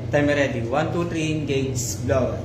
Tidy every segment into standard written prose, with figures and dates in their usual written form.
Timer ready. 1, 2, 3, engage, blower.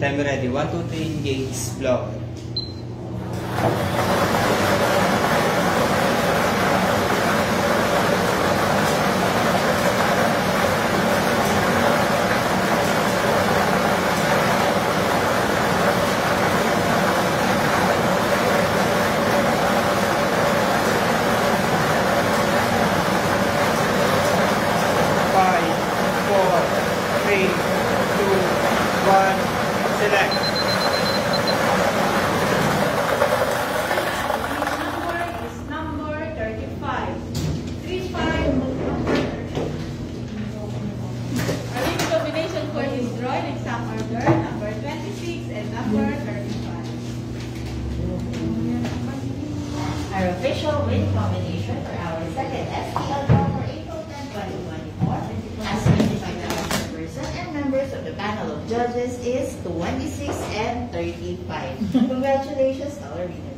Timer ready. 1, 2, 3, engage, blower. Select. Number 35. 35. Our next combination code is drawn in exam order. Number 26 and number 35. Our official win combination for our second SPL draw for April 10, 2024, as specified by the person and members of the panel of judges, is 26 and 35. Congratulations, our winners.